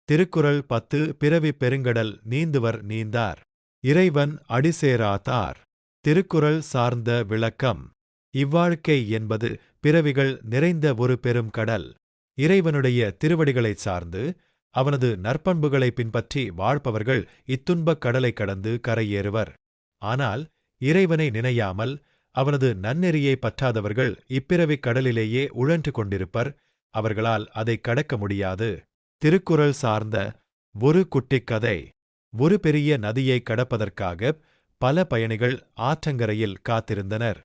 திருக்குறள் 10 பிறவி பெருங்கடல் நீந்துவர் நீந்தார். இறைவன் அடிசேராதார். திருக்குறள் சார்ந்த விளக்கம். இவ்வாழ்க்கை என்பது பிறவிகள் நிறைந்த ஒரு பெரும் கடல். இறைவனுடைய திருவடிகளைச் சார்ந்து அவனது நற்பண்புகளை பின்பற்றி வாழ்பவர்கள் இத்துன்பக் கடலை கடந்து கரையேறுவர். ஆனால் இறைவனை நினையாமல் அவனது நன்னெறியை பற்றாதவர்கள் இப்பிறவிக் கடலிலேயே உழன்று கொண்டிருப்பர். அவர்களால் அதை கடக்க முடியாது. திருக்குறள் சார்ந்த ஒரு குட்டிக் கதை. ஒரு பெரிய நதியை கடப்பதற்காக பல பயணிகள் ஆற்றங்கரையில் காத்திருந்தனர்.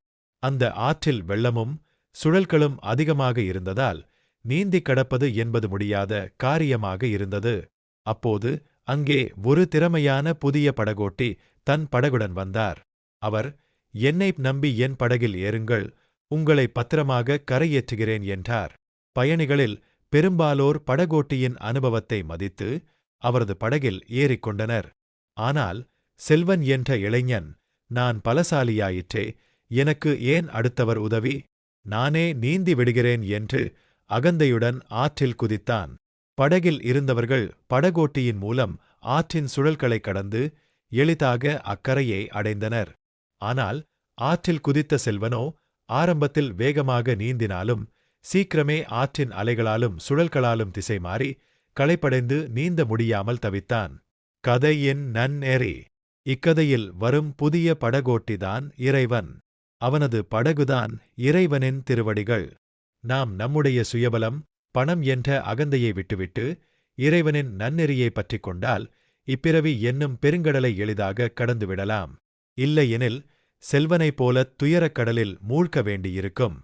அந்த ஆற்றில் வெள்ளமும் சுழல்களும் அதிகமாக இருந்ததால் நீந்திக் கடப்பது என்பது முடியாத காரியமாக இருந்தது. அப்போது அங்கே ஒரு திறமையான புதிய படகோட்டி தன் படகுடன் வந்தார். அவர், என்னை நம்பி என் படகில் ஏறுங்கள், உங்களை பத்திரமாக கரையேற்றுகிறேன் என்றார். பயணிகளில் பெரும்பாலோர் படகோட்டியின் அனுபவத்தை மதித்து அவரது படகில் ஏறிக்கொண்டனர். ஆனால் செல்வன் என்ற இளைஞன், நான் பலசாலியாயிற்றே, எனக்கு ஏன் அடுத்தவர் உதவி, நானே நீந்தி விடுகிறேன் என்று அகந்தையுடன் ஆற்றில் குதித்தான். படகில் இருந்தவர்கள் படகோட்டியின் மூலம் ஆற்றின் சுழல்களை கடந்து எளிதாக அக்கரையை அடைந்தனர். ஆனால் ஆற்றில் குதித்த செல்வனோ ஆரம்பத்தில் வேகமாக நீந்தினாலும் சீக்கிரமே ஆற்றின் அலைகளாலும் சுழல்களாலும் திசை மாறி களைப்படைந்து நீந்த முடியாமல் தவித்தான். கதையின் நன்னெறி. இக்கதையில் வரும் புதிய படகோட்டிதான் இறைவன். அவனது படகுதான் இறைவனின் திருவடிகள். நாம் நம்முடைய சுயபலம், பணம் என்ற அகந்தையை விட்டுவிட்டு இறைவனின் நன்னெறியை பற்றிக் கொண்டால் இப்பிறவி என்னும் பெருங்கடலை எளிதாக கடந்துவிடலாம். இல்லையெனில் செல்வனைப் போலத் துயரக் கடலில் மூழ்க வேண்டியிருக்கும்.